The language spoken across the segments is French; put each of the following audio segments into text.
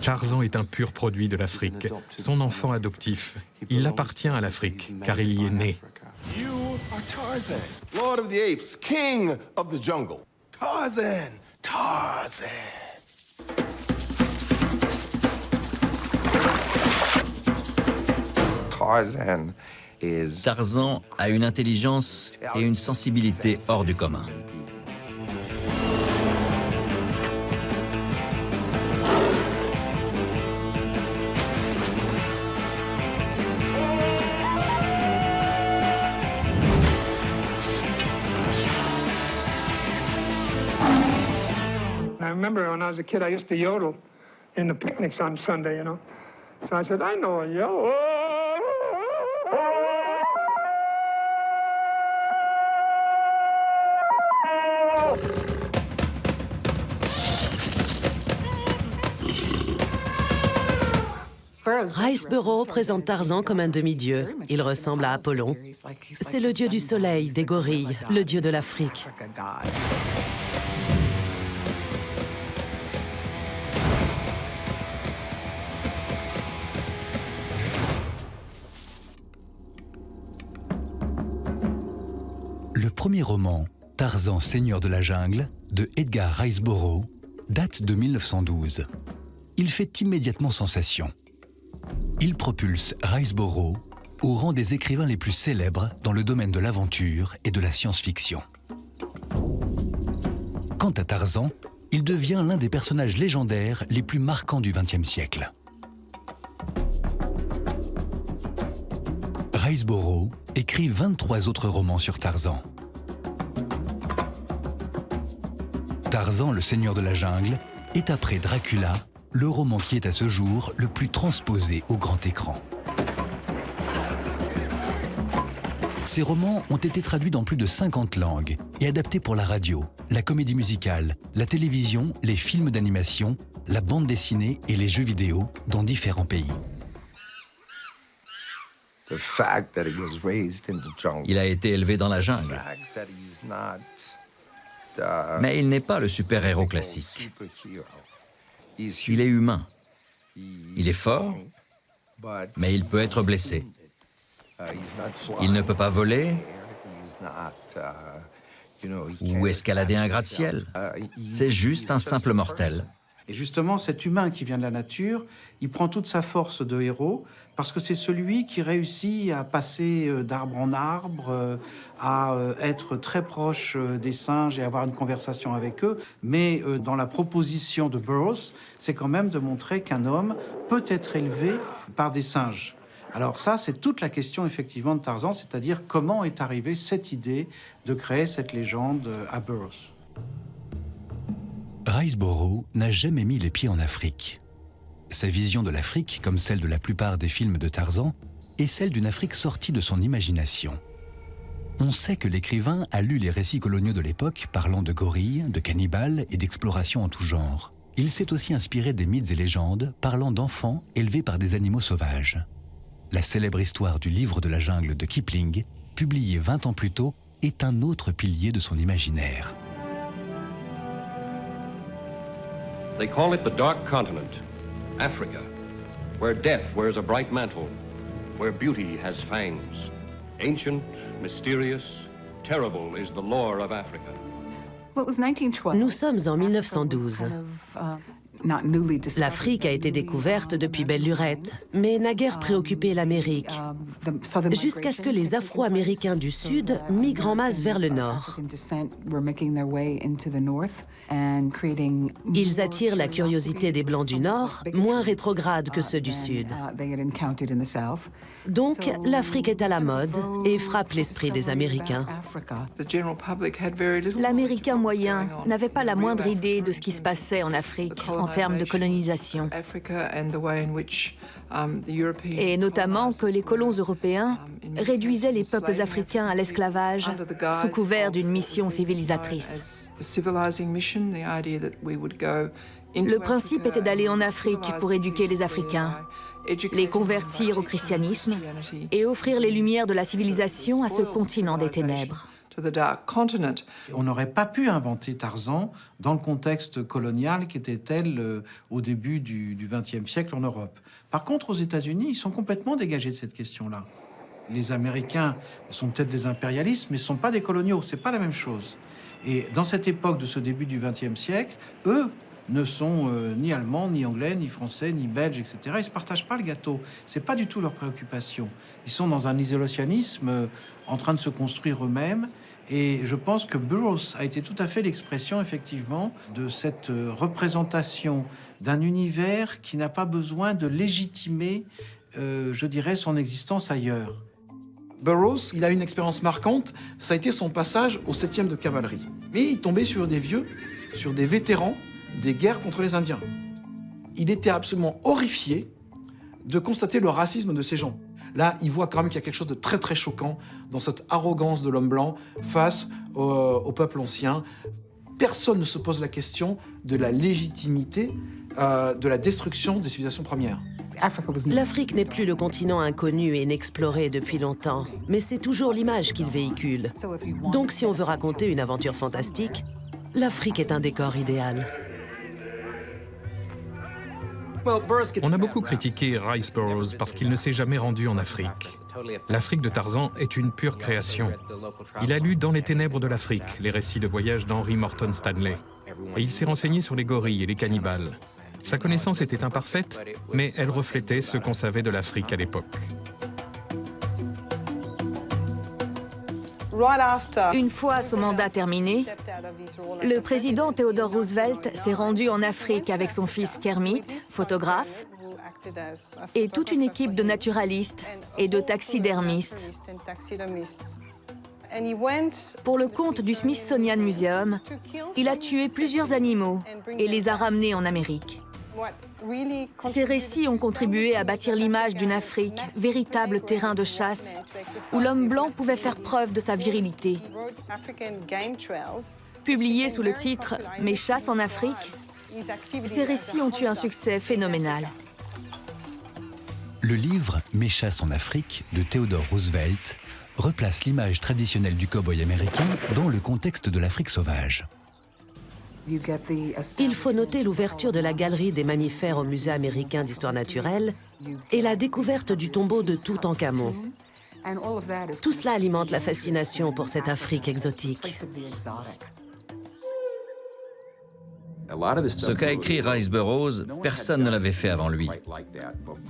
Tarzan est un pur produit de l'Afrique, son enfant adoptif. Il appartient à l'Afrique, car il y est né. You are Tarzan, Lord of the Apes, King of the Jungle. Tarzan, Tarzan. Tarzan a une intelligence et une sensibilité hors du commun. I remember when I was a kid, I used to yodel in the picnics on Sunday, you know. So I said, I know a yodel. Riceboro présente Tarzan comme un demi-dieu. Il ressemble à Apollon. C'est le dieu du soleil, des gorilles, le dieu de l'Afrique. Le premier roman, Tarzan, Seigneur de la jungle, de Edgar Riceboro, date de 1912. Il fait immédiatement sensation. Il propulse Riceboro au rang des écrivains les plus célèbres dans le domaine de l'aventure et de la science-fiction. Quant à Tarzan, il devient l'un des personnages légendaires les plus marquants du XXe siècle. Riceboro écrit 23 autres romans sur Tarzan. Tarzan, le Seigneur de la jungle, est après Dracula, le roman qui est à ce jour le plus transposé au grand écran. Ces romans ont été traduits dans plus de 50 langues et adaptés pour la radio, la comédie musicale, la télévision, les films d'animation, la bande dessinée et les jeux vidéo dans différents pays. Il a été élevé dans la jungle. Mais il n'est pas le super-héros classique. Il est humain. Il est fort, mais il peut être blessé. Il ne peut pas voler ou escalader un gratte-ciel. C'est juste un simple mortel. Et justement, cet humain qui vient de la nature, il prend toute sa force de héros parce que c'est celui qui réussit à passer d'arbre en arbre, à être très proche des singes et avoir une conversation avec eux. Mais dans la proposition de Burroughs, c'est quand même de montrer qu'un homme peut être élevé par des singes. Alors ça, c'est toute la question effectivement de Tarzan, c'est-à-dire comment est arrivée cette idée de créer cette légende à Burroughs. Riceboro n'a jamais mis les pieds en Afrique. Sa vision de l'Afrique, comme celle de la plupart des films de Tarzan, est celle d'une Afrique sortie de son imagination. On sait que l'écrivain a lu les récits coloniaux de l'époque parlant de gorilles, de cannibales et d'explorations en tout genre. Il s'est aussi inspiré des mythes et légendes parlant d'enfants élevés par des animaux sauvages. La célèbre histoire du livre de la jungle de Kipling, publiée 20 ans plus tôt, est un autre pilier de son imaginaire. They call it the Dark Continent, Africa, where death wears a bright mantle, where beauty has fangs. Ancient, mysterious, terrible is the lore of Africa. Nous sommes en 1912. L'Afrique a été découverte depuis belle lurette, mais n'a guère préoccupé l'Amérique, jusqu'à ce que les Afro-Américains du Sud migrent en masse vers le Nord. Ils attirent la curiosité des Blancs du Nord, moins rétrogrades que ceux du Sud. Donc, l'Afrique est à la mode et frappe l'esprit des Américains. L'Américain moyen n'avait pas la moindre idée de ce qui se passait en Afrique en termes de colonisation. Et notamment que les colons européens réduisaient les peuples africains à l'esclavage sous couvert d'une mission civilisatrice. Le principe était d'aller en Afrique pour éduquer les Africains, les convertir au christianisme et offrir les lumières de la civilisation à ce continent des ténèbres. On n'aurait pas pu inventer Tarzan dans le contexte colonial qui était tel au début du XXe siècle en Europe. Par contre, aux États-Unis, ils sont complètement dégagés de cette question-là. Les Américains sont peut-être des impérialistes, mais ne sont pas des coloniaux. C'est pas la même chose. Et dans cette époque de ce début du XXe siècle, eux ne sont ni allemands, ni anglais, ni français, ni belges, etc. Ils ne se partagent pas le gâteau. C'est pas du tout leur préoccupation. Ils sont dans un isolationnisme en train de se construire eux-mêmes. Et je pense que Burroughs a été tout à fait l'expression, effectivement, de cette représentation d'un univers qui n'a pas besoin de légitimer, je dirais, son existence ailleurs. Burroughs, il a une expérience marquante, ça a été son passage au 7e de cavalerie. Mais il tombait sur des vieux, sur des vétérans des guerres contre les Indiens. Il était absolument horrifié de constater le racisme de ces gens. Là, il voit quand même qu'il y a quelque chose de très très choquant dans cette arrogance de l'homme blanc face au peuple ancien. Personne ne se pose la question de la légitimité de la destruction des civilisations premières. L'Afrique n'est plus le continent inconnu et inexploré depuis longtemps, mais c'est toujours l'image qu'il véhicule. Donc si on veut raconter une aventure fantastique, l'Afrique est un décor idéal. On a beaucoup critiqué Rice Burroughs parce qu'il ne s'est jamais rendu en Afrique. L'Afrique de Tarzan est une pure création. Il a lu Dans les ténèbres de l'Afrique, les récits de voyage d'Henry Morton Stanley. Et il s'est renseigné sur les gorilles et les cannibales. Sa connaissance était imparfaite, mais elle reflétait ce qu'on savait de l'Afrique à l'époque. Une fois son mandat terminé, le président Theodore Roosevelt s'est rendu en Afrique avec son fils Kermit, photographe, et toute une équipe de naturalistes et de taxidermistes. Pour le compte du Smithsonian Museum, il a tué plusieurs animaux et les a ramenés en Amérique. Ces récits ont contribué à bâtir l'image d'une Afrique, véritable terrain de chasse, où l'homme blanc pouvait faire preuve de sa virilité. Publiés sous le titre « Mes chasses en Afrique », ces récits ont eu un succès phénoménal. Le livre « Mes chasses en Afrique » de Theodore Roosevelt replace l'image traditionnelle du cow-boy américain dans le contexte de l'Afrique sauvage. Il faut noter l'ouverture de la galerie des mammifères au Musée américain d'histoire naturelle et la découverte du tombeau de Toutankhamon. Tout cela alimente la fascination pour cette Afrique exotique. Ce qu'a écrit Rice Burroughs, personne ne l'avait fait avant lui.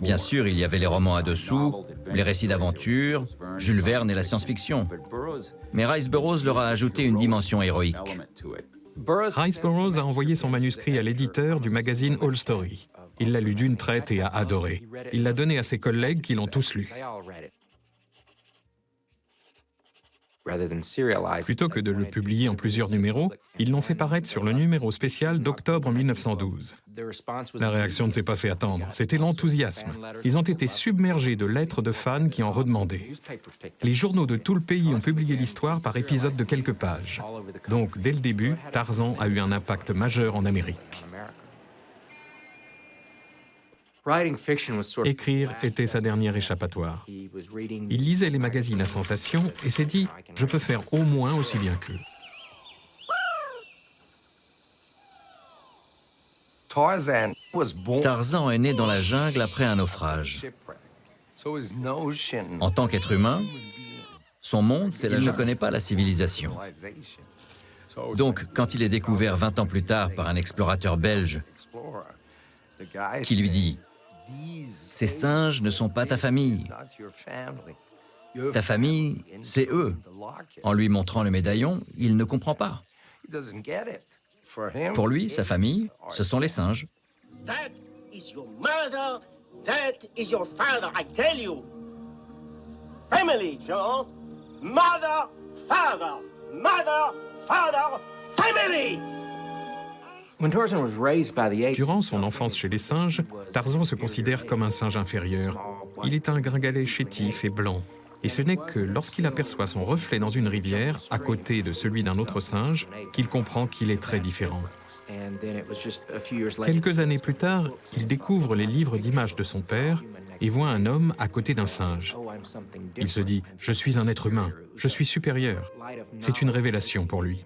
Bien sûr, il y avait les romans à deux sous, les récits d'aventure, Jules Verne et la science-fiction. Mais Rice Burroughs leur a ajouté une dimension héroïque. Rice Burroughs a envoyé son manuscrit à l'éditeur du magazine All Story. Il l'a lu d'une traite et a adoré. Il l'a donné à ses collègues qui l'ont tous lu. Plutôt que de le publier en plusieurs numéros, ils l'ont fait paraître sur le numéro spécial d'octobre 1912. La réaction ne s'est pas fait attendre, c'était l'enthousiasme. Ils ont été submergés de lettres de fans qui en redemandaient. Les journaux de tout le pays ont publié l'histoire par épisodes de quelques pages. Donc, dès le début, Tarzan a eu un impact majeur en Amérique. Écrire était sa dernière échappatoire. Il lisait les magazines à sensation et s'est dit « Je peux faire au moins aussi bien qu'eux ». Tarzan est né dans la jungle après un naufrage. En tant qu'être humain, son monde, c'est là, je ne connais pas la civilisation. Donc, quand il est découvert 20 ans plus tard par un explorateur belge qui lui dit « Ces singes ne sont pas ta famille. Ta famille, c'est eux. » En lui montrant le médaillon, il ne comprend pas. Pour lui, sa famille, ce sont les singes. That is your mother, that is your father, I tell you. Family, John. Mother, father, family. Durant son enfance chez les singes, Tarzan se considère comme un singe inférieur. Il est un gringalet chétif et blanc. Et ce n'est que lorsqu'il aperçoit son reflet dans une rivière, à côté de celui d'un autre singe, qu'il comprend qu'il est très différent. Quelques années plus tard, il découvre les livres d'images de son père et voit un homme à côté d'un singe. Il se dit « Je suis un être humain, je suis supérieur ». C'est une révélation pour lui.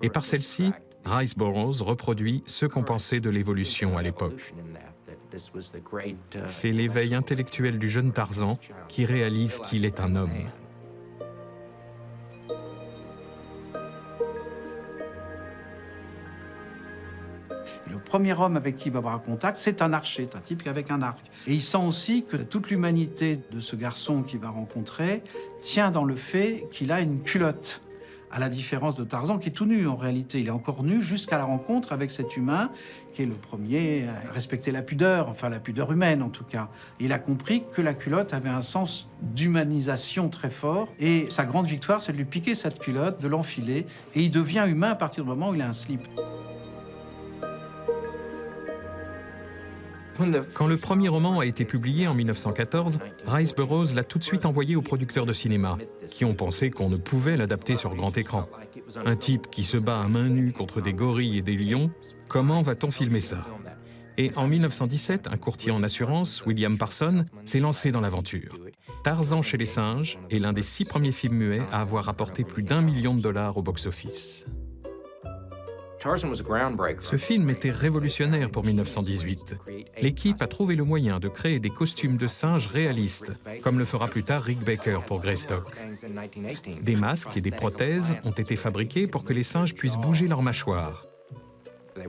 Et par celle-ci, Rice Burroughs reproduit ce qu'on pensait de l'évolution à l'époque. C'est l'éveil intellectuel du jeune Tarzan qui réalise qu'il est un homme. Le premier homme avec qui il va avoir un contact, c'est un archer, c'est un type avec un arc. Et il sent aussi que toute l'humanité de ce garçon qu'il va rencontrer tient dans le fait qu'il a une culotte. À la différence de Tarzan, qui est tout nu en réalité. Il est encore nu jusqu'à la rencontre avec cet humain, qui est le premier à respecter la pudeur, enfin la pudeur humaine en tout cas. Il a compris que la culotte avait un sens d'humanisation très fort. Et sa grande victoire, c'est de lui piquer cette culotte, de l'enfiler. Et il devient humain à partir du moment où il a un slip. Quand le premier roman a été publié en 1914, Rice Burroughs l'a tout de suite envoyé aux producteurs de cinéma, qui ont pensé qu'on ne pouvait l'adapter sur grand écran. Un type qui se bat à main nue contre des gorilles et des lions, comment va-t-on filmer ça? Et en 1917, un courtier en assurance, William Parsons, s'est lancé dans l'aventure. Tarzan chez les singes est l'un des 6 premiers films muets à avoir rapporté plus d'1 million de dollars au box-office. Ce film était révolutionnaire pour 1918. L'équipe a trouvé le moyen de créer des costumes de singes réalistes, comme le fera plus tard Rick Baker pour Greystock. Des masques et des prothèses ont été fabriqués pour que les singes puissent bouger leurs mâchoires.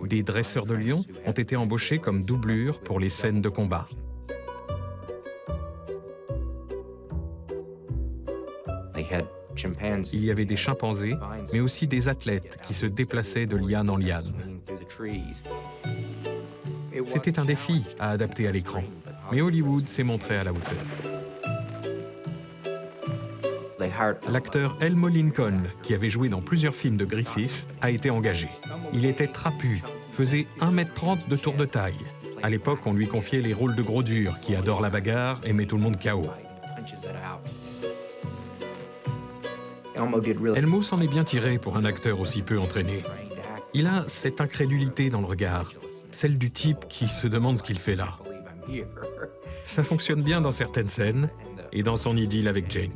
Des dresseurs de lions ont été embauchés comme doublure pour les scènes de combat. Il y avait des chimpanzés, mais aussi des athlètes qui se déplaçaient de liane en liane. C'était un défi à adapter à l'écran, mais Hollywood s'est montré à la hauteur. L'acteur Elmo Lincoln, qui avait joué dans plusieurs films de Griffith, a été engagé. Il était trapu, faisait 1,30 m de tour de taille. À l'époque, on lui confiait les rôles de gros dur, qui adore la bagarre et met tout le monde KO. Elmo s'en est bien tiré pour un acteur aussi peu entraîné. Il a cette incrédulité dans le regard, celle du type qui se demande ce qu'il fait là. Ça fonctionne bien dans certaines scènes et dans son idylle avec Jane.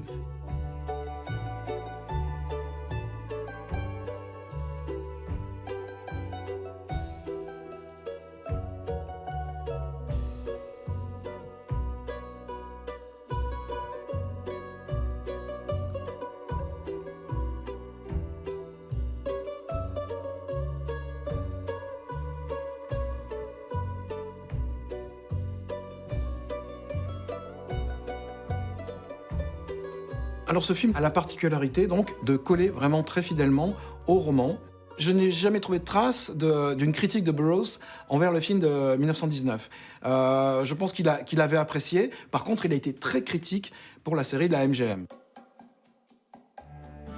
Alors ce film a la particularité donc de coller vraiment très fidèlement au roman. Je n'ai jamais trouvé de trace d'une critique de Burroughs envers le film de 1919. Je pense qu'il avait apprécié. Par contre, il a été très critique pour la série de la MGM.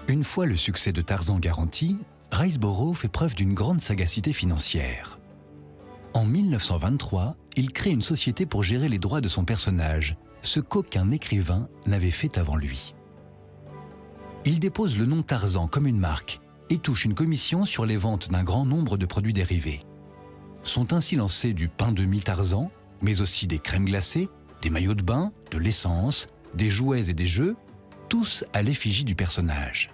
Une fois le succès de Tarzan garanti, Rice Burroughs fait preuve d'une grande sagacité financière. En 1923, il crée une société pour gérer les droits de son personnage, ce qu'aucun écrivain n'avait fait avant lui. Il dépose le nom Tarzan comme une marque et touche une commission sur les ventes d'un grand nombre de produits dérivés. Sont ainsi lancés du pain de mie Tarzan, mais aussi des crèmes glacées, des maillots de bain, de l'essence, des jouets et des jeux, tous à l'effigie du personnage.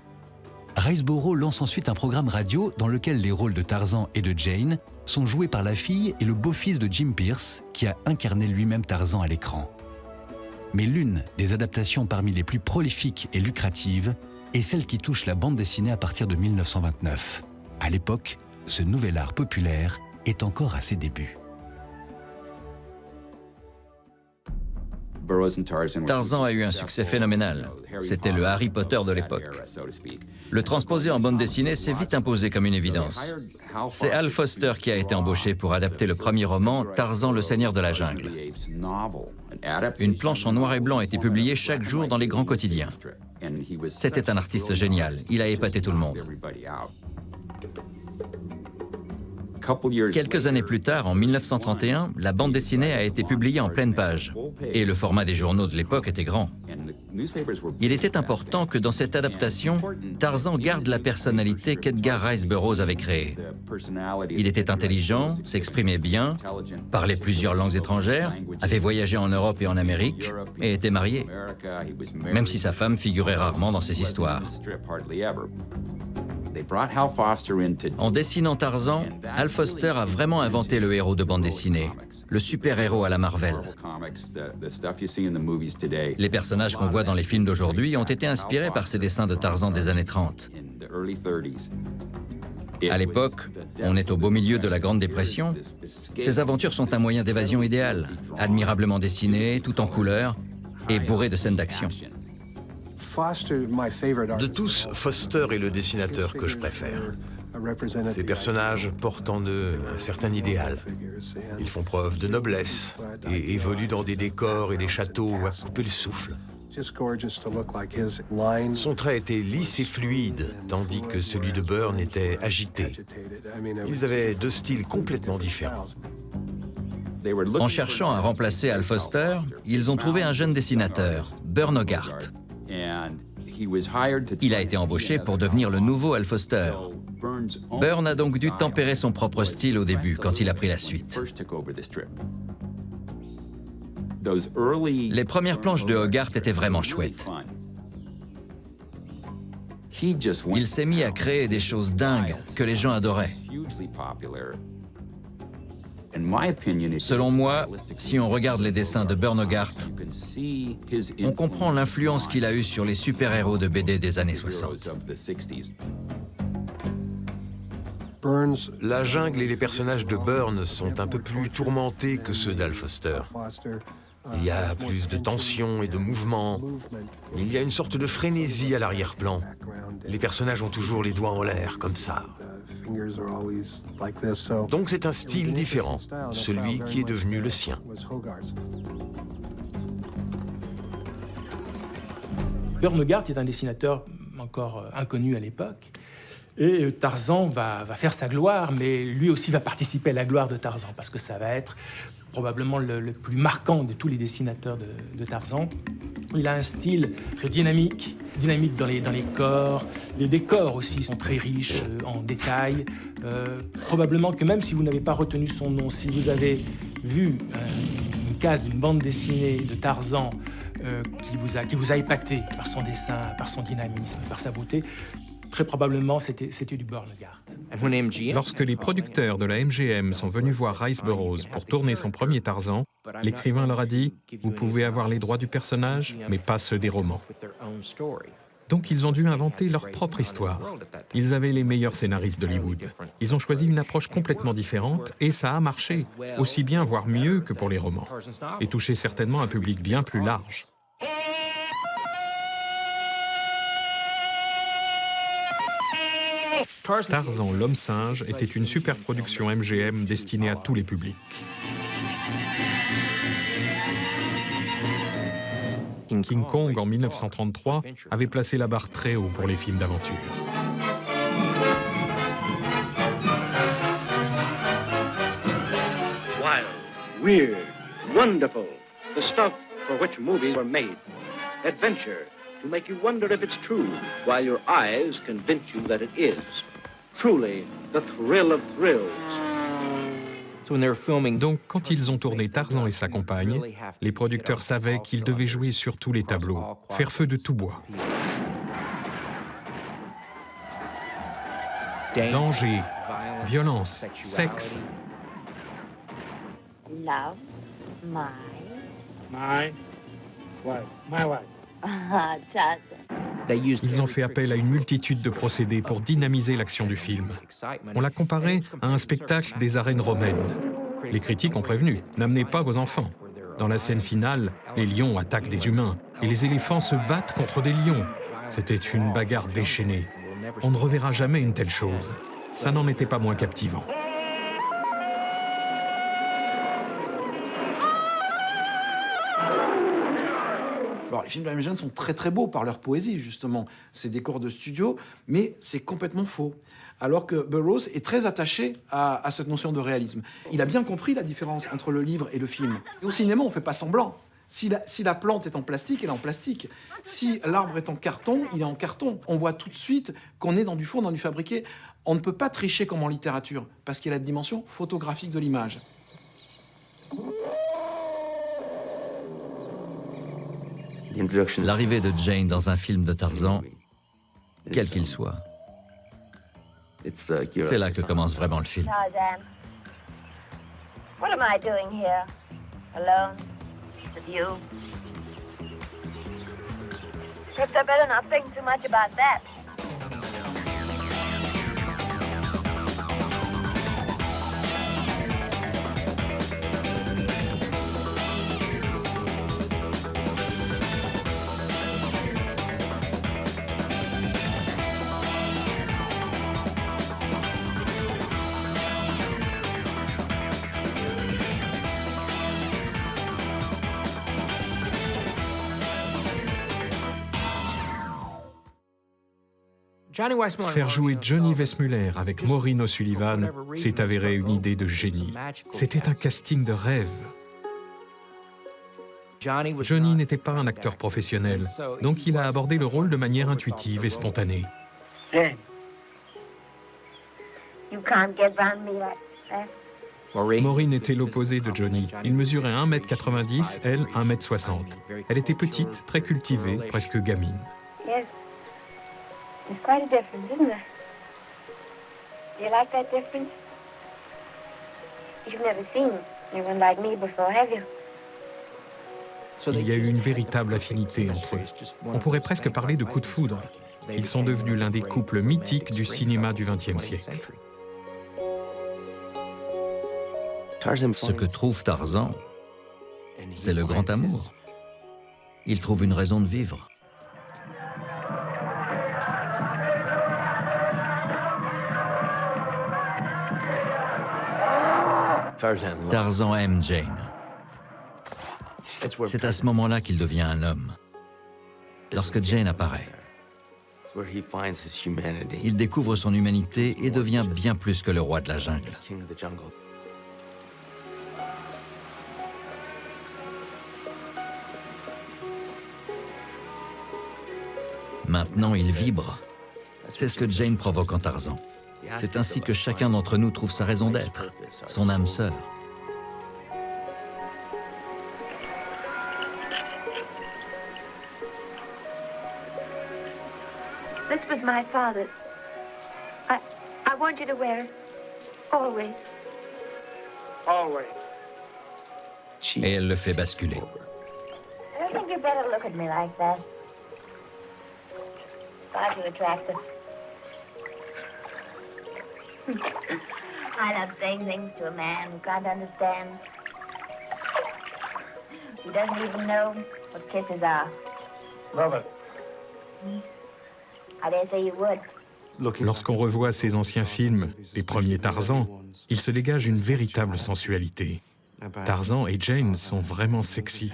Rice Burroughs lance ensuite un programme radio dans lequel les rôles de Tarzan et de Jane sont joués par la fille et le beau-fils de Jim Pierce, qui a incarné lui-même Tarzan à l'écran. Mais l'une des adaptations parmi les plus prolifiques et lucratives est celle qui touche la bande dessinée à partir de 1929. À l'époque, ce nouvel art populaire est encore à ses débuts. Tarzan a eu un succès phénoménal. C'était le Harry Potter de l'époque. Le transposer en bande dessinée s'est vite imposé comme une évidence. C'est Hal Foster qui a été embauché pour adapter le premier roman, Tarzan le Seigneur de la Jungle. Une planche en noir et blanc était publiée chaque jour dans les grands quotidiens. C'était un artiste génial. Il a épaté tout le monde. Quelques années plus tard, en 1931, la bande dessinée a été publiée en pleine page. Et le format des journaux de l'époque était grand. Il était important que dans cette adaptation, Tarzan garde la personnalité qu'Edgar Rice Burroughs avait créée. Il était intelligent, s'exprimait bien, parlait plusieurs langues étrangères, avait voyagé en Europe et en Amérique et était marié, même si sa femme figurait rarement dans ses histoires. En dessinant Tarzan, Hal Foster a vraiment inventé le héros de bande dessinée, le super-héros à la Marvel. Les personnages qu'on voit dans les films d'aujourd'hui ont été inspirés par ces dessins de Tarzan des années 30. À l'époque, on est au beau milieu de la Grande Dépression. Ces aventures sont un moyen d'évasion idéal, admirablement dessiné, tout en couleurs et bourré de scènes d'action. De tous, Foster est le dessinateur que je préfère. Ces personnages portent en eux un certain idéal. Ils font preuve de noblesse et évoluent dans des décors et des châteaux à couper le souffle. Son trait était lisse et fluide, tandis que celui de Byrne était agité. Ils avaient deux styles complètement différents. En cherchant à remplacer Hal Foster, ils ont trouvé un jeune dessinateur, Byrne Hogarth. Il a été embauché pour devenir le nouveau Hal Foster. Byrne a donc dû tempérer son propre style au début, quand il a pris la suite. Les premières planches de Hogarth étaient vraiment chouettes. Il s'est mis à créer des choses dingues que les gens adoraient. Selon moi, si on regarde les dessins de Byrne Hogarth, on comprend l'influence qu'il a eue sur les super-héros de BD des années 60. La jungle et les personnages de Byrne sont un peu plus tourmentés que ceux d'Hal Foster. Il y a plus de tension et de mouvement. Il y a une sorte de frénésie à l'arrière-plan. Les personnages ont toujours les doigts en l'air, comme ça. Donc c'est un style différent, celui qui est devenu le sien. Byrne Hogarth est un dessinateur encore inconnu à l'époque. Et Tarzan va faire sa gloire, mais lui aussi va participer à la gloire de Tarzan, parce que ça va être probablement le plus marquant de tous les dessinateurs de Tarzan. Il a un style très dynamique dans les corps. Les décors aussi sont très riches en détails. Probablement que même si vous n'avez pas retenu son nom, si vous avez vu une case d'une bande dessinée de Tarzan qui vous a épaté par son dessin, par son dynamisme, par sa beauté, très probablement c'était du Byrne Hogarth. Lorsque les producteurs de la MGM sont venus voir Rice Burroughs pour tourner son premier Tarzan, l'écrivain leur a dit « Vous pouvez avoir les droits du personnage, mais pas ceux des romans. » Donc ils ont dû inventer leur propre histoire. Ils avaient les meilleurs scénaristes d'Hollywood. Ils ont choisi une approche complètement différente et ça a marché, aussi bien voire mieux que pour les romans, et touché certainement un public bien plus large. Tarzan l'homme-singe était une superproduction MGM destinée à tous les publics. King Kong, en 1933, avait placé la barre très haut pour les films d'aventure. Wild, weird, wonderful, the stuff for which movies were made. Adventure, to make you wonder if it's true, while your eyes convince you that it is. Truly, the thrill of thrills. Donc, quand ils ont tourné Tarzan et sa compagne, les producteurs savaient qu'ils devaient jouer sur tous les tableaux, faire feu de tout bois. Danger, violence, sexe. Love, my wife. Ils ont fait appel à une multitude de procédés pour dynamiser l'action du film. On l'a comparé à un spectacle des arènes romaines. Les critiques ont prévenu, n'amenez pas vos enfants. Dans la scène finale, les lions attaquent des humains et les éléphants se battent contre des lions. C'était une bagarre déchaînée. On ne reverra jamais une telle chose. Ça n'en était pas moins captivant. Alors, les films de la même jeune sont très très beaux par leur poésie, justement. Ces décors de studio, mais c'est complètement faux. Alors que Burroughs est très attaché à cette notion de réalisme. Il a bien compris la différence entre le livre et le film. Et au cinéma, on ne fait pas semblant. Si la plante est en plastique, elle est en plastique. Si l'arbre est en carton, il est en carton. On voit tout de suite qu'on est dans du faux, dans du fabriqué. On ne peut pas tricher comme en littérature, parce qu'il y a la dimension photographique de l'image. L'arrivée de Jane dans un film de Tarzan, quel qu'il soit, c'est là que commence vraiment le film. Tarzan, what am I doing here? Alone? With you? Perhaps I better not think too much about that. Faire jouer Johnny Weissmuller avec Maureen O'Sullivan s'est avéré une idée de génie. C'était un casting de rêve. Johnny n'était pas un acteur professionnel, donc il a abordé le rôle de manière intuitive et spontanée. You can't get around me like that. Maureen était l'opposé de Johnny. Il mesurait 1m90, elle 1m60. Elle était petite, très cultivée, presque gamine. Yes. There's quite a difference, isn't there? Do you like that difference? You've never seen anyone like me before, have you? Il y a eu une véritable affinité entre eux. On pourrait presque parler de coup de foudre. Ils sont devenus l'un des couples mythiques du cinéma du XXe siècle. Ce que trouve Tarzan, c'est le grand amour. Il trouve une raison de vivre. Tarzan aime Jane. C'est à ce moment-là qu'il devient un homme. Lorsque Jane apparaît, il découvre son humanité et devient bien plus que le roi de la jungle. Maintenant, il vibre. C'est ce que Jane provoque en Tarzan. C'est ainsi que chacun d'entre nous trouve sa raison d'être, son âme sœur. This was my father's. I want you to wear it. Always. Always. Et elle le fait basculer. I don't think you better look at me like that. Far too attractive. I love saying things to a man who can't understand. He doesn't even know what kisses are. Love it. I dare say you would. Lorsqu'on revoit ses anciens films, les premiers Tarzan, il se dégage une véritable sensualité. Tarzan et Jane sont vraiment sexy.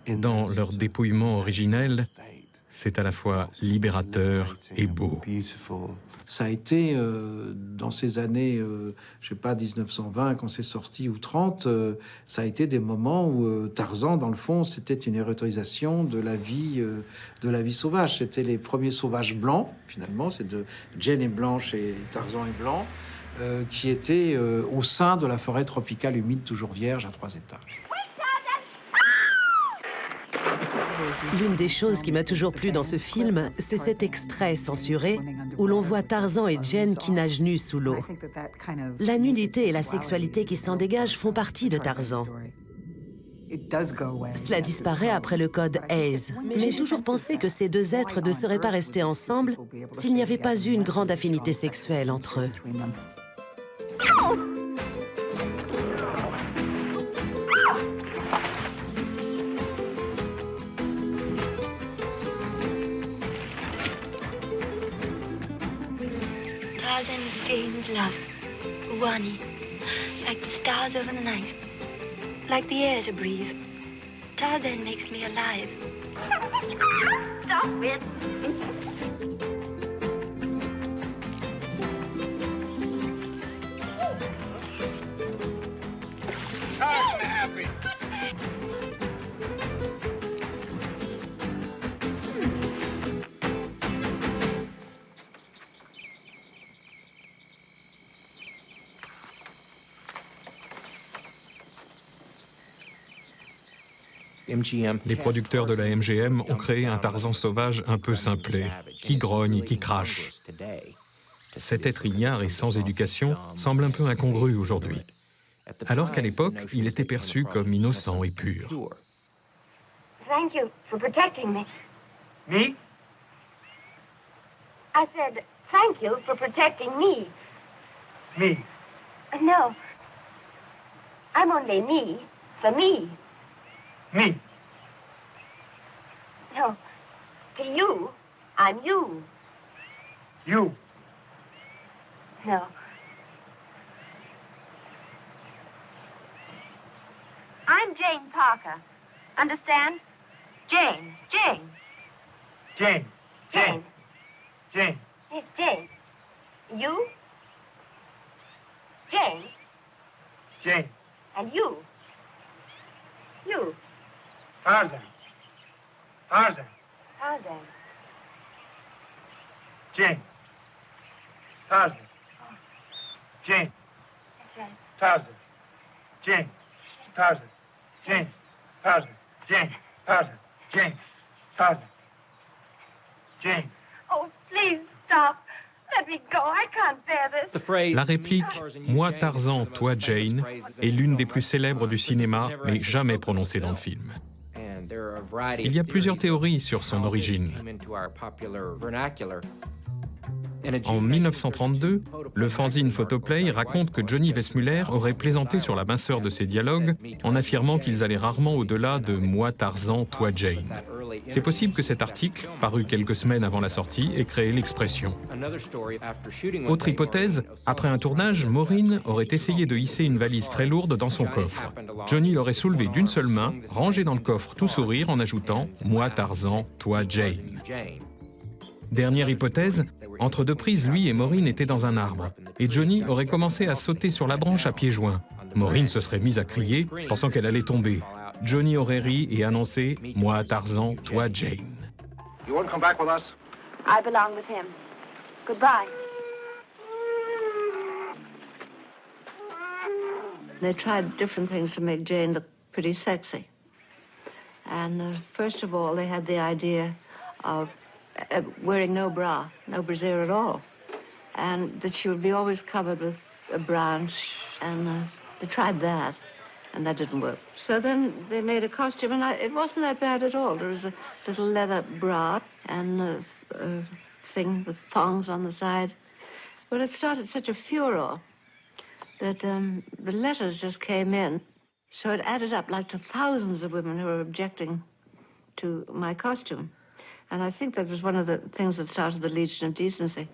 Dans leur dépouillement originel, c'est à la fois libérateur et beau. Ça a été, dans ces années, je sais pas, 1920, quand c'est sorti, ou 30, ça a été des moments où Tarzan, dans le fond, c'était une érotisation de la vie sauvage. C'était les premiers sauvages blancs, finalement, c'est de Jane est blanche et Tarzan est blanc, qui étaient au sein de la forêt tropicale humide, toujours vierge, à 3 étages. L'une des choses qui m'a toujours plu dans ce film, c'est cet extrait censuré où l'on voit Tarzan et Jane qui nagent nus sous l'eau. La nudité et la sexualité qui s'en dégagent font partie de Tarzan. Cela disparaît après le code Hays, mais j'ai toujours pensé que ces deux êtres ne seraient pas restés ensemble s'il n'y avait pas eu une grande affinité sexuelle entre eux. Tarzan was Jane's love, Uwani, like the stars over the night. like the air to breathe. Tarzan makes me alive. Stop it! I'm happy. Les producteurs de la MGM ont créé un Tarzan sauvage un peu simplet, qui grogne et qui crache. Cet être ignare et sans éducation semble un peu incongru aujourd'hui, alors qu'à l'époque, il était perçu comme innocent et pur. Thank you for protecting me. Me? I said, thank you for protecting me. Me. No. I'm only me for me. Me. No. To you, I'm you. You. No. I'm Jane Parker. Understand? Jane. Jane. Jane. Jane. Jane. Yes, Jane. You? Jane. Jane. And you? You. Tarzan. Tarzan. Tarzan. Jane. Tarzan. Jane. That's right. Tarzan. Jane. Tarzan. Jane. Tarzan. Jane. Tarzan. Jane. Tarzan. Jane. Oh, please stop. Let me go. I can't bear this. La réplique « Moi Tarzan, toi Jane » est l'une des plus célèbres du cinéma, mais jamais prononcée dans le film. Il y a plusieurs théories sur son origine. En 1932, le fanzine Photoplay raconte que Johnny Weissmuller aurait plaisanté sur la minceur de ses dialogues en affirmant qu'ils allaient rarement au-delà de « Moi Tarzan, toi Jane ». C'est possible que cet article, paru quelques semaines avant la sortie, ait créé l'expression. Autre hypothèse, après un tournage, Maureen aurait essayé de hisser une valise très lourde dans son coffre. Johnny l'aurait soulevée d'une seule main, rangée dans le coffre tout sourire en ajoutant « Moi Tarzan, toi Jane ». Dernière hypothèse, entre deux prises, lui et Maureen étaient dans un arbre, et Johnny aurait commencé à sauter sur la branche à pieds joints. Maureen se serait mise à crier, pensant qu'elle allait tomber. Johnny aurait ri et annoncé « Moi Tarzan, toi Jane ». You won't come back with us? I belong with him. Goodbye. They tried different things to make Jane look pretty sexy. And first of all, they had the idea of wearing no bra, no brassiere at all. And that she would be always covered with a branch, and they tried that, and that didn't work. So then they made a costume, and it wasn't that bad at all. There was a little leather bra and a thing with thongs on the side. Well, it started such a furor that the letters just came in. So it added up like to thousands of women who were objecting to my costume. And I think that was one of the things that started the Legion of Decency.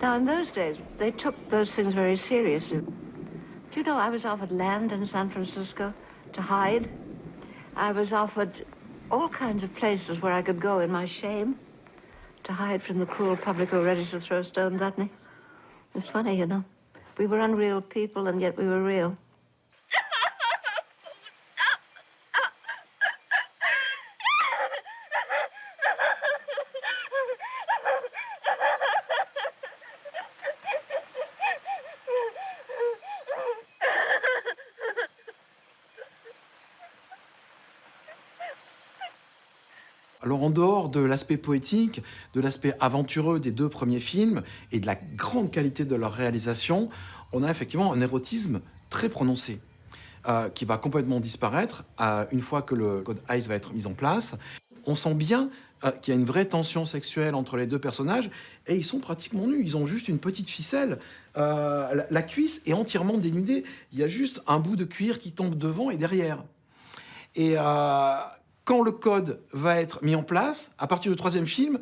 Now, in those days, they took those things very seriously. Do you know, I was offered land in San Francisco to hide. I was offered all kinds of places where I could go in my shame to hide from the cruel public who were ready to throw stones at me. It's funny, you know. We were unreal people, and yet we were real. Alors en dehors de l'aspect poétique, de l'aspect aventureux des deux premiers films et de la grande qualité de leur réalisation, on a effectivement un érotisme très prononcé qui va complètement disparaître une fois que le code ICE va être mis en place. On sent bien qu'il y a une vraie tension sexuelle entre les deux personnages et ils sont pratiquement nus. Ils ont juste une petite ficelle. La cuisse est entièrement dénudée. Il y a juste un bout de cuir qui tombe devant et derrière. Et quand le code va être mis en place, à partir du troisième film,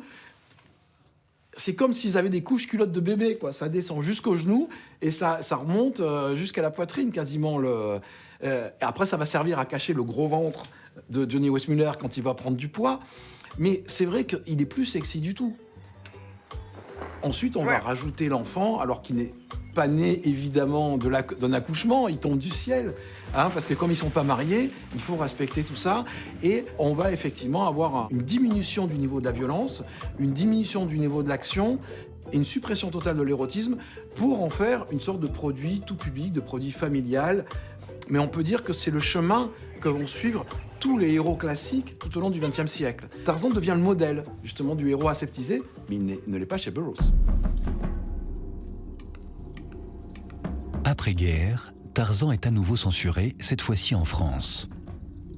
c'est comme s'ils avaient des couches culottes de bébé, quoi. Ça descend jusqu'aux genoux et ça remonte jusqu'à la poitrine quasiment Et après, ça va servir à cacher le gros ventre de Johnny Weissmuller quand il va prendre du poids. Mais c'est vrai qu'il est plus sexy du tout. Ensuite, on va rajouter l'enfant, alors qu'il n'est pas né, évidemment, d'un accouchement, il tombe du ciel. Hein, parce que comme ils ne sont pas mariés, il faut respecter tout ça. Et on va effectivement avoir une diminution du niveau de la violence, une diminution du niveau de l'action, et une suppression totale de l'érotisme pour en faire une sorte de produit tout public, de produit familial. Mais on peut dire que c'est le chemin que vont suivre tous les héros classiques tout au long du XXe siècle. Tarzan devient le modèle, justement, du héros aseptisé, mais il ne l'est pas chez Burroughs. Après-guerre, Tarzan est à nouveau censuré, cette fois-ci en France.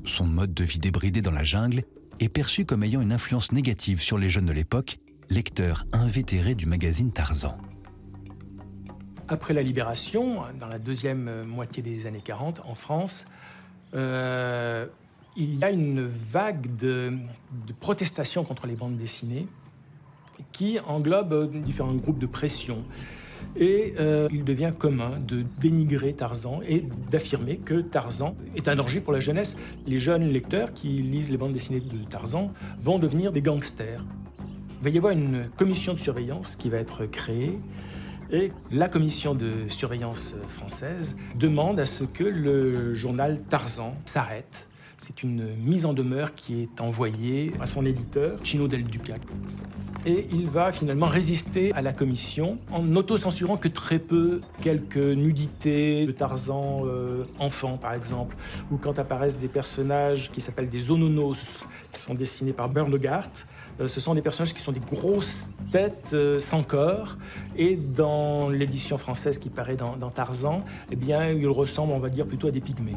Son mode de vie débridé dans la jungle est perçu comme ayant une influence négative sur les jeunes de l'époque, lecteurs invétérés du magazine Tarzan. Après la Libération, dans la deuxième moitié des années 40, en France, il y a une vague de protestations contre les bandes dessinées qui englobe différents groupes de pression. Et il devient commun de dénigrer Tarzan et d'affirmer que Tarzan est un danger pour la jeunesse. Les jeunes lecteurs qui lisent les bandes dessinées de Tarzan vont devenir des gangsters. Il va y avoir une commission de surveillance qui va être créée. Et la commission de surveillance française demande à ce que le journal Tarzan s'arrête. C'est une mise en demeure qui est envoyée à son éditeur, Chino Del Duca. Et il va finalement résister à la commission en auto-censurant que très peu, quelques nudités de Tarzan enfant par exemple, ou quand apparaissent des personnages qui s'appellent des ononos, qui sont dessinés par Bernegard. Ce sont des personnages qui sont des grosses têtes sans corps. Et dans l'édition française qui paraît dans Tarzan, eh bien, ils ressemblent, on va dire, plutôt à des pygmées.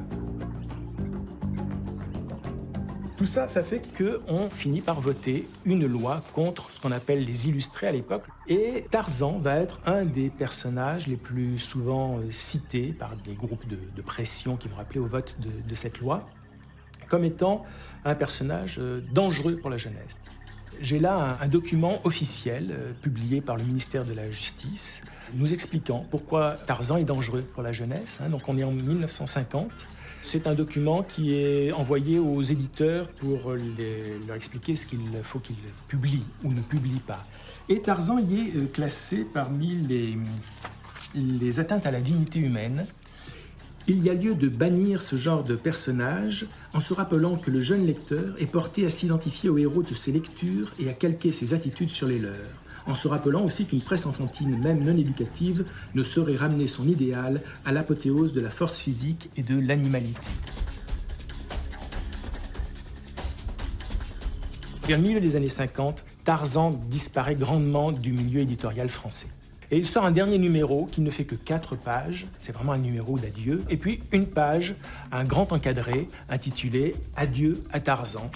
Tout ça, ça fait qu'on finit par voter une loi contre ce qu'on appelle les illustrés à l'époque. Et Tarzan va être un des personnages les plus souvent cités par des groupes de pression qui vont appeler au vote de cette loi, comme étant un personnage dangereux pour la jeunesse. J'ai là un document officiel publié par le ministère de la Justice nous expliquant pourquoi Tarzan est dangereux pour la jeunesse. Donc on est en 1950. C'est un document qui est envoyé aux éditeurs pour leur expliquer ce qu'il faut qu'ils publient ou ne publient pas. Et Tarzan y est classé parmi les atteintes à la dignité humaine. Il y a lieu de bannir ce genre de personnage en se rappelant que le jeune lecteur est porté à s'identifier au héros de ses lectures et à calquer ses attitudes sur les leurs, en se rappelant aussi qu'une presse enfantine, même non éducative, ne saurait ramener son idéal à l'apothéose de la force physique et de l'animalité. Vers le milieu des années 50, Tarzan disparaît grandement du milieu éditorial français. Et il sort un dernier numéro qui ne fait que 4 pages, c'est vraiment un numéro d'adieu, et puis une page, un grand encadré, intitulé « Adieu à Tarzan ».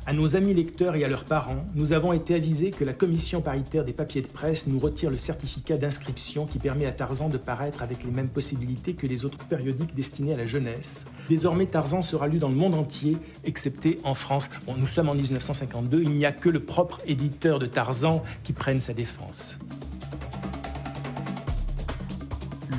À nos amis lecteurs et à leurs parents, nous avons été avisés que la commission paritaire des papiers de presse nous retire le certificat d'inscription qui permet à Tarzan de paraître avec les mêmes possibilités que les autres périodiques destinés à la jeunesse. Désormais, Tarzan sera lu dans le monde entier, excepté en France. Bon, nous sommes en 1952, il n'y a que le propre éditeur de Tarzan qui prenne sa défense.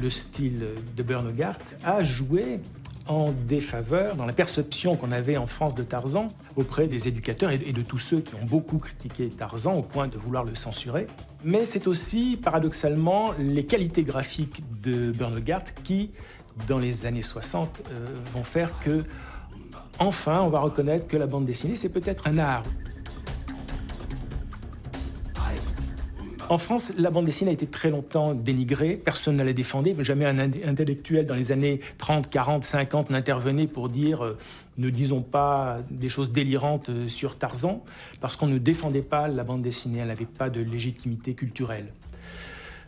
Le style de Bernegard a joué en défaveur dans la perception qu'on avait en France de Tarzan auprès des éducateurs et de tous ceux qui ont beaucoup critiqué Tarzan au point de vouloir le censurer. Mais c'est aussi, paradoxalement, les qualités graphiques de Bernegard qui, dans les années 60, vont faire que, enfin, on va reconnaître que la bande dessinée, c'est peut-être un art. En France, la bande dessinée a été très longtemps dénigrée, personne ne la défendait, jamais un intellectuel dans les années 30, 40, 50 n'intervenait pour dire ne disons pas des choses délirantes sur Tarzan, parce qu'on ne défendait pas la bande dessinée, elle n'avait pas de légitimité culturelle.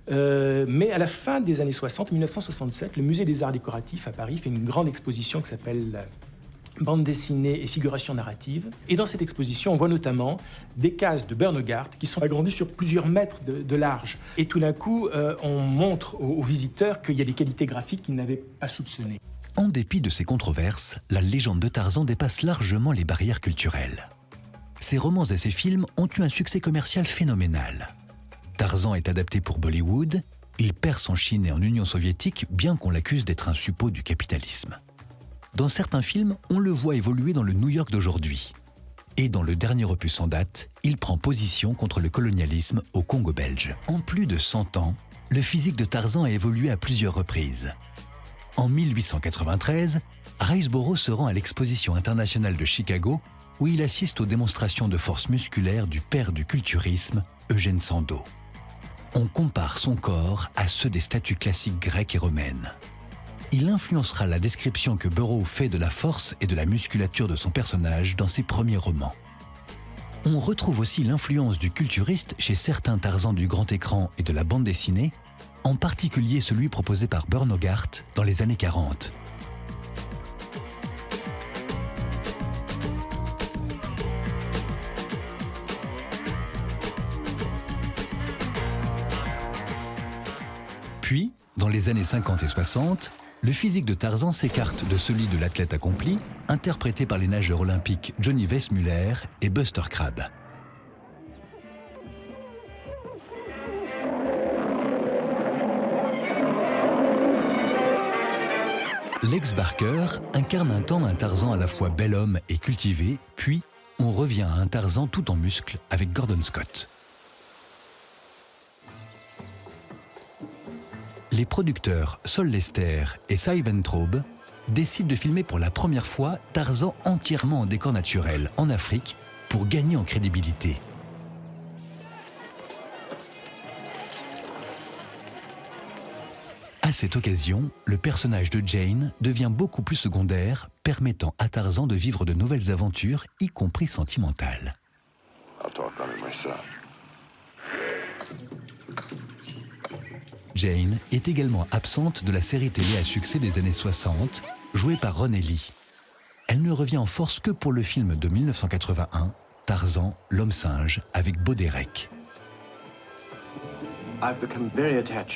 Mais à la fin des années 60, 1967, le Musée des Arts Décoratifs à Paris fait une grande exposition qui s'appelle bande dessinée et figuration narrative. Et dans cette exposition, on voit notamment des cases de Bernegard qui sont agrandies sur plusieurs mètres de large. Et tout d'un coup, on montre aux visiteurs qu'il y a des qualités graphiques qu'ils n'avaient pas soupçonnées. En dépit de ces controverses, la légende de Tarzan dépasse largement les barrières culturelles. Ses romans et ses films ont eu un succès commercial phénoménal. Tarzan est adapté pour Bollywood, il perce en Chine et en Union soviétique, bien qu'on l'accuse d'être un suppôt du capitalisme. Dans certains films, on le voit évoluer dans le New York d'aujourd'hui. Et dans le dernier opus en date, il prend position contre le colonialisme au Congo belge. En plus de 100 ans, le physique de Tarzan a évolué à plusieurs reprises. En 1893, Riceboro se rend à l'exposition internationale de Chicago où il assiste aux démonstrations de force musculaire du père du culturisme, Eugène Sandow. On compare son corps à ceux des statues classiques grecques et romaines. Il influencera la description que Burroughs fait de la force et de la musculature de son personnage dans ses premiers romans. On retrouve aussi l'influence du culturiste chez certains Tarzans du grand écran et de la bande dessinée, en particulier celui proposé par Burn Hogarth dans les années 40. Puis, dans les années 50 et 60, le physique de Tarzan s'écarte de celui de l'athlète accompli, interprété par les nageurs olympiques Johnny Weissmuller et Buster Crabbe. Lex Barker incarne un temps un Tarzan à la fois bel homme et cultivé, puis on revient à un Tarzan tout en muscles avec Gordon Scott. Les producteurs Sol Lester et Cy Ventrobe décident de filmer pour la première fois Tarzan entièrement en décor naturel en Afrique pour gagner en crédibilité. À cette occasion, le personnage de Jane devient beaucoup plus secondaire, permettant à Tarzan de vivre de nouvelles aventures, y compris sentimentales. Jane est également absente de la série télé à succès des années 60, jouée par Ron Ely. Elle ne revient en force que pour le film de 1981, Tarzan, l'homme-singe, avec Bo Derek.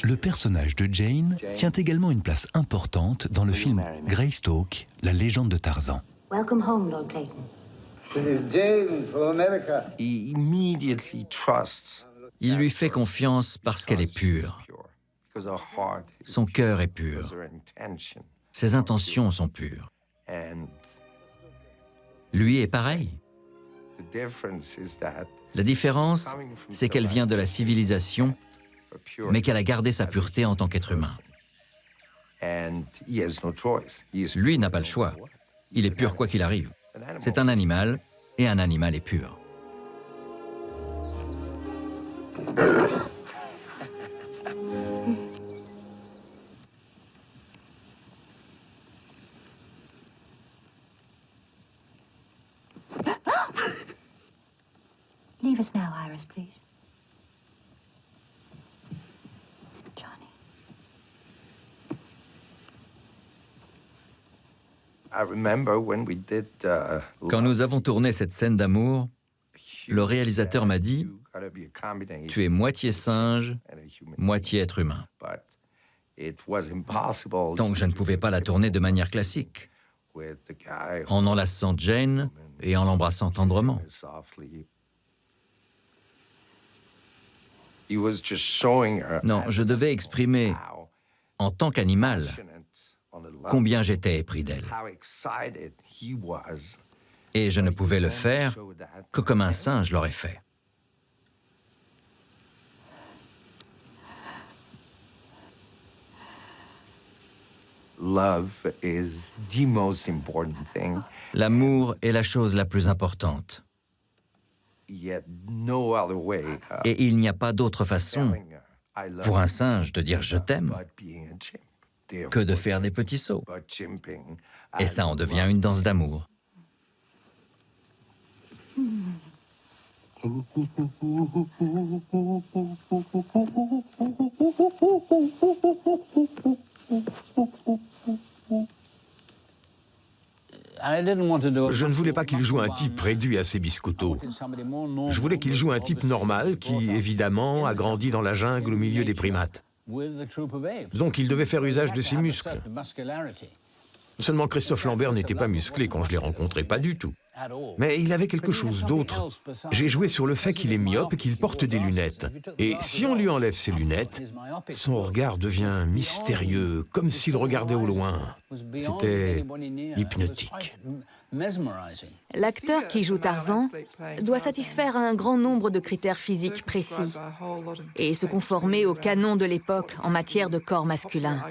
Le personnage de Jane tient également une place importante dans le film Greystoke, la légende de Tarzan. Welcome home, Lord Clayton. This is Jane from America. He immediately trusts. Il lui fait confiance parce qu'elle est pure. Son cœur est pur. Ses intentions sont pures. Lui est pareil. La différence, c'est qu'elle vient de la civilisation, mais qu'elle a gardé sa pureté en tant qu'être humain. Lui n'a pas le choix. Il est pur quoi qu'il arrive. C'est un animal, et un animal est pur. Leave us now, Iris, please. Johnny. Quand nous avons tourné cette scène d'amour, le réalisateur m'a dit « Tu es moitié singe, moitié être humain. » Donc je ne pouvais pas la tourner de manière classique, en enlaçant Jane et en l'embrassant tendrement. Non, je devais exprimer, en tant qu'animal, combien j'étais épris d'elle. Et je ne pouvais le faire que comme un singe l'aurait fait. L'amour est la chose la plus importante. Et il n'y a pas d'autre façon pour un singe de dire « je t'aime » que de faire des petits sauts. Et ça en devient une danse d'amour. Je ne voulais pas qu'il joue un type réduit à ses biscottos. Je voulais qu'il joue un type normal qui, évidemment, a grandi dans la jungle au milieu des primates. Donc il devait faire usage de ses muscles. Seulement Christophe Lambert n'était pas musclé quand je l'ai rencontré, pas du tout. Mais il avait quelque chose d'autre. J'ai joué sur le fait qu'il est myope et qu'il porte des lunettes. Et si on lui enlève ses lunettes, son regard devient mystérieux, comme s'il regardait au loin. C'était hypnotique. L'acteur qui joue Tarzan doit satisfaire un grand nombre de critères physiques précis et se conformer au canon de l'époque en matière de corps masculin.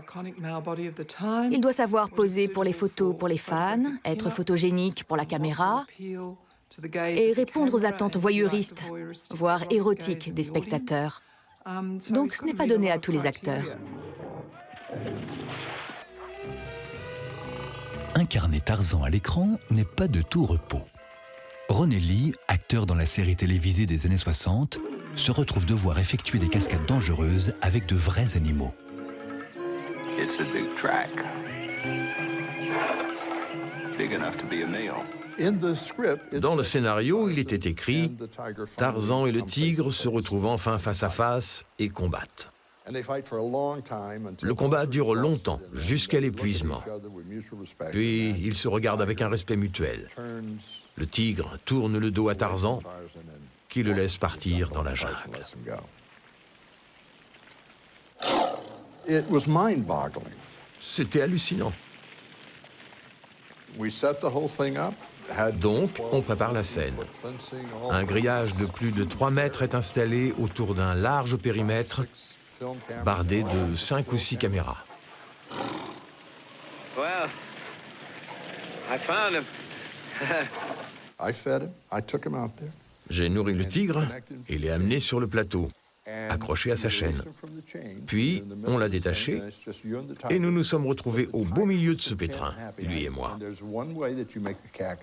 Il doit savoir poser pour les photos pour les fans, être photogénique pour la caméra et répondre aux attentes voyeuristes, voire érotiques des spectateurs. Donc ce n'est pas donné à tous les acteurs. Incarner Tarzan à l'écran n'est pas de tout repos. Ronnie Lee, acteur dans la série télévisée des années 60, se retrouve devoir effectuer des cascades dangereuses avec de vrais animaux. It's a big track. Big enough to be a male. Dans le scénario, il était écrit « Tarzan et le tigre se retrouvent enfin face à face et combattent ». Le combat dure longtemps, jusqu'à l'épuisement. Puis, ils se regardent avec un respect mutuel. Le tigre tourne le dos à Tarzan, qui le laisse partir dans la jungle. C'était hallucinant. Donc, on prépare la scène. Un grillage de plus de 3 mètres est installé autour d'un large périmètre, bardé de 5 ou 6 caméras. Well, I found him. J'ai nourri le tigre et l'ai amené sur le plateau, accroché à sa chaîne. Puis, on l'a détaché et nous nous sommes retrouvés au beau milieu de ce pétrin, lui et moi.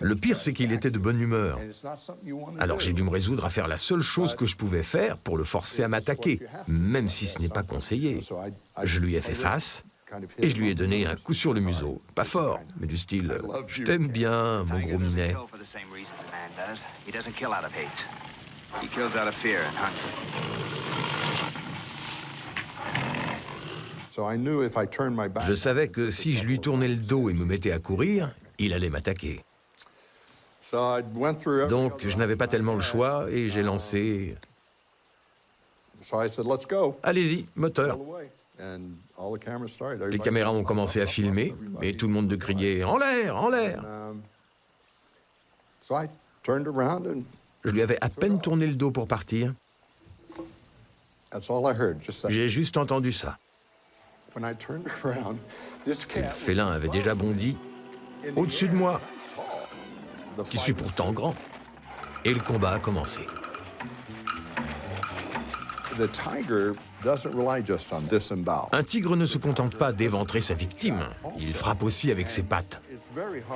Le pire, c'est qu'il était de bonne humeur. Alors j'ai dû me résoudre à faire la seule chose que je pouvais faire pour le forcer à m'attaquer, même si ce n'est pas conseillé. Je lui ai fait face et je lui ai donné un coup sur le museau. Pas fort, mais du style « Je t'aime bien, mon gros minet ». He kills out of fear and hunger. Je savais que si je lui tournais le dos et me mettais à courir, il allait m'attaquer. Donc je n'avais pas tellement le choix et j'ai lancé... Allez-y, moteur. Les caméras ont commencé à filmer et tout le monde de crier « En l'air, en l'air !» Je lui avais à peine tourné le dos pour partir. J'ai juste entendu ça. Le félin avait déjà bondi au-dessus de moi, qui suis pourtant grand. Et le combat a commencé. Un tigre ne se contente pas d'éventrer sa victime, il frappe aussi avec ses pattes.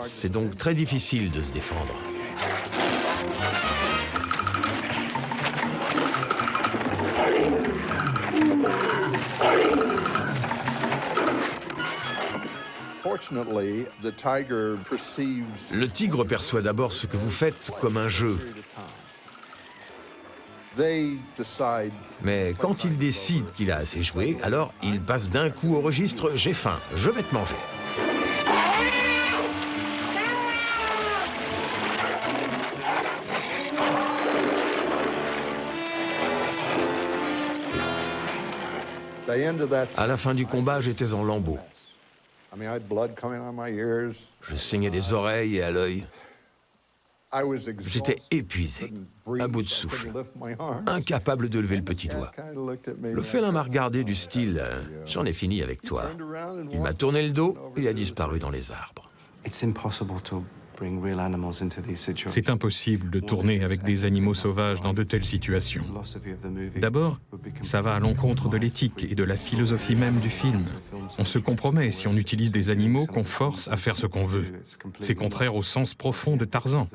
C'est donc très difficile de se défendre. Le tigre perçoit d'abord ce que vous faites comme un jeu. Mais quand il décide qu'il a assez joué, alors il passe d'un coup au registre « J'ai faim, je vais te manger ». À la fin du combat, j'étais en lambeaux. Je saignais des oreilles et à l'œil. J'étais épuisé, à bout de souffle, incapable de lever le petit doigt. Le félin m'a regardé du style « J'en ai fini avec toi ». Il m'a tourné le dos et a disparu dans les arbres. C'est impossible de tourner avec des animaux sauvages dans de telles situations. D'abord, ça va à l'encontre de l'éthique et de la philosophie même du film. On se compromet si on utilise des animaux qu'on force à faire ce qu'on veut. C'est contraire au sens profond de Tarzan.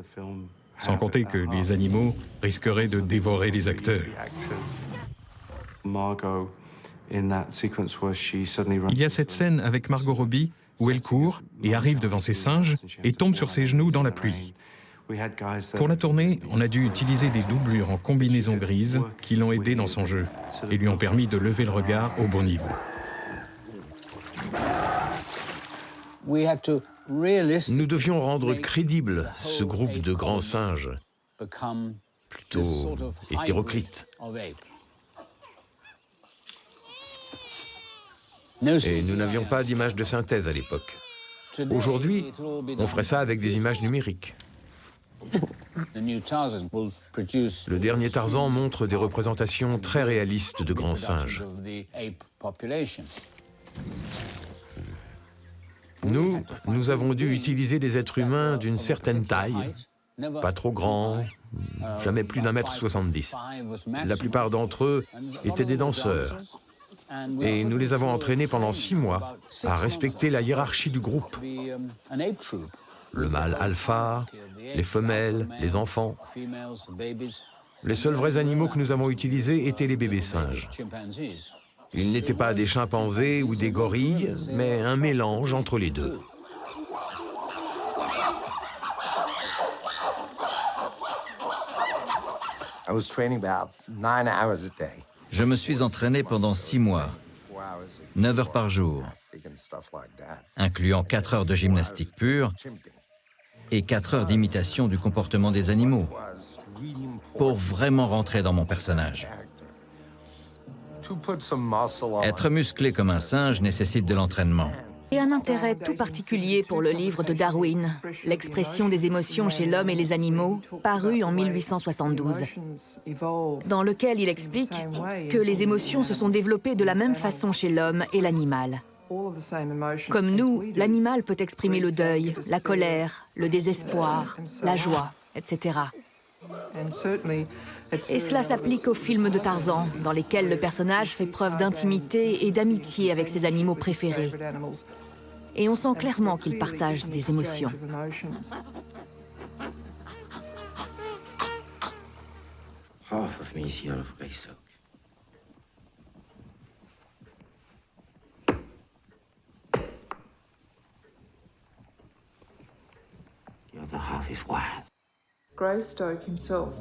Sans compter que les animaux risqueraient de dévorer les acteurs. Il y a cette scène avec Margot Robbie où elle court et arrive devant ses singes et tombe sur ses genoux dans la pluie. Pour la tournée, on a dû utiliser des doublures en combinaison grise qui l'ont aidé dans son jeu et lui ont permis de lever le regard au bon niveau. Nous devions rendre crédible ce groupe de grands singes, plutôt hétéroclites. Et nous n'avions pas d'image de synthèse à l'époque. Aujourd'hui, on ferait ça avec des images numériques. Le dernier Tarzan montre des représentations très réalistes de grands singes. Nous avons dû utiliser des êtres humains d'une certaine taille, pas trop grands, jamais plus d'1,70 m. La plupart d'entre eux étaient des danseurs. Et nous les avons entraînés pendant 6 mois à respecter la hiérarchie du groupe. Le mâle alpha, les femelles, les enfants. Les seuls vrais animaux que nous avons utilisés étaient les bébés singes. Ils n'étaient pas des chimpanzés ou des gorilles, mais un mélange entre les deux. Je me suis entraîné pendant 6 mois, 9 heures par jour, incluant 4 heures de gymnastique pure et 4 heures d'imitation du comportement des animaux, pour vraiment rentrer dans mon personnage. Être musclé comme un singe nécessite de l'entraînement. Et un intérêt tout particulier pour le livre de Darwin, L'expression des émotions chez l'homme et les animaux, paru en 1872, dans lequel il explique que les émotions se sont développées de la même façon chez l'homme et l'animal. Comme nous, l'animal peut exprimer le deuil, la colère, le désespoir, la joie, etc. Et cela s'applique aux films de Tarzan, dans lesquels le personnage fait preuve d'intimité et d'amitié avec ses animaux préférés. Et on sent clairement qu'il partage des émotions. Half of me is here of Greystoke. The other half is wild.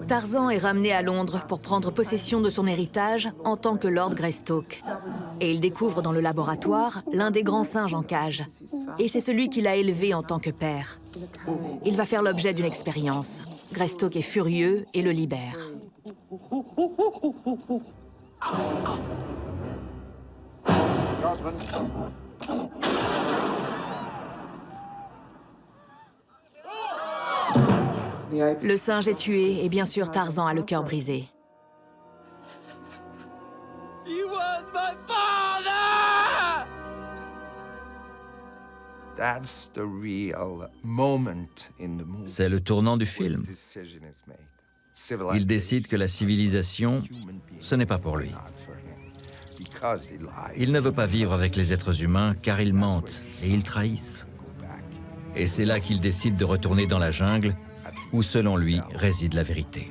Tarzan est ramené à Londres pour prendre possession de son héritage en tant que Lord Greystoke. Et il découvre dans le laboratoire l'un des grands singes en cage. Et c'est celui qu'il a élevé en tant que père. Il va faire l'objet d'une expérience. Greystoke est furieux et le libère. Le singe est tué et bien sûr Tarzan a le cœur brisé. C'est le tournant du film. Il décide que la civilisation, ce n'est pas pour lui. Il ne veut pas vivre avec les êtres humains car ils mentent et ils trahissent. Et c'est là qu'il décide de retourner dans la jungle où, selon lui, réside la vérité.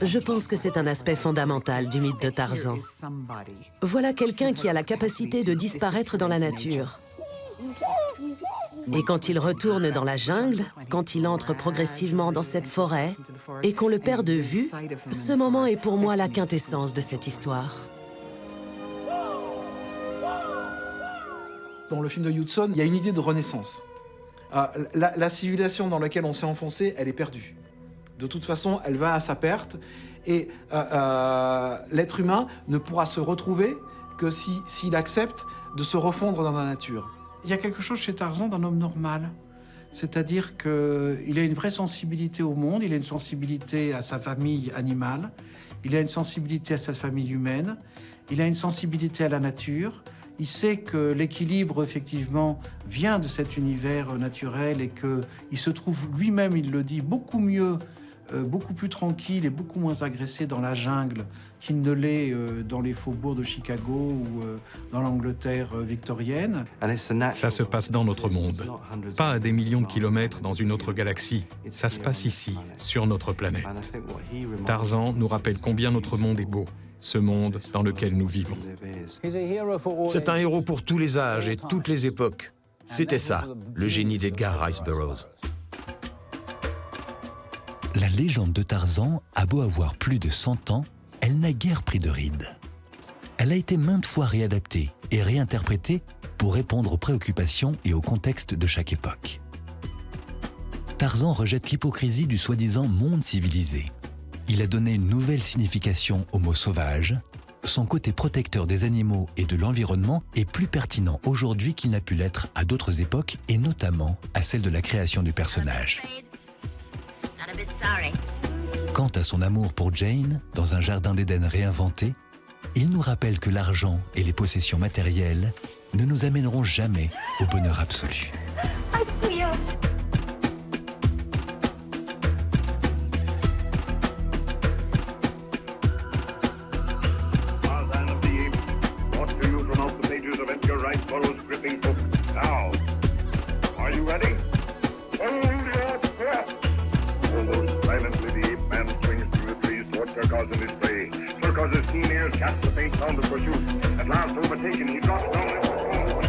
Je pense que c'est un aspect fondamental du mythe de Tarzan. Voilà quelqu'un qui a la capacité de disparaître dans la nature. Et quand il retourne dans la jungle, quand il entre progressivement dans cette forêt, et qu'on le perd de vue, ce moment est pour moi la quintessence de cette histoire. Dans le film de Hudson, il y a une idée de renaissance. La civilisation dans laquelle on s'est enfoncé, elle est perdue. De toute façon, elle va à sa perte, et l'être humain ne pourra se retrouver que s'il accepte de se refondre dans la nature. Il y a quelque chose chez Tarzan d'un homme normal. C'est-à-dire qu'il a une vraie sensibilité au monde, il a une sensibilité à sa famille animale, il a une sensibilité à sa famille humaine, il a une sensibilité à la nature. Il sait que l'équilibre, effectivement, vient de cet univers naturel et qu'il se trouve lui-même, il le dit, beaucoup mieux, beaucoup plus tranquille et beaucoup moins agressé dans la jungle qu'il ne l'est dans les faubourgs de Chicago ou dans l'Angleterre victorienne. Ça se passe dans notre monde, pas à des millions de kilomètres dans une autre galaxie. Ça se passe ici, sur notre planète. Tarzan nous rappelle combien notre monde est beau, ce monde dans lequel nous vivons. C'est un héros pour tous les âges et toutes les époques. C'était ça, le génie d'Edgar Rice Burroughs. La légende de Tarzan a beau avoir plus de 100 ans, elle n'a guère pris de ride. Elle a été maintes fois réadaptée et réinterprétée pour répondre aux préoccupations et au contexte de chaque époque. Tarzan rejette l'hypocrisie du soi-disant monde civilisé. Il a donné une nouvelle signification au mot sauvage. Son côté protecteur des animaux et de l'environnement est plus pertinent aujourd'hui qu'il n'a pu l'être à d'autres époques et notamment à celle de la création du personnage. Quant à son amour pour Jane, dans un jardin d'Éden réinventé, il nous rappelle que l'argent et les possessions matérielles ne nous amèneront jamais au bonheur absolu. Now, are you ready? Hold your breath! Almost silently, the ape man swings through the trees toward Turcos and his prey. Turcos' keen ears catch the faint sound of pursuit. At last overtaken, he drops down.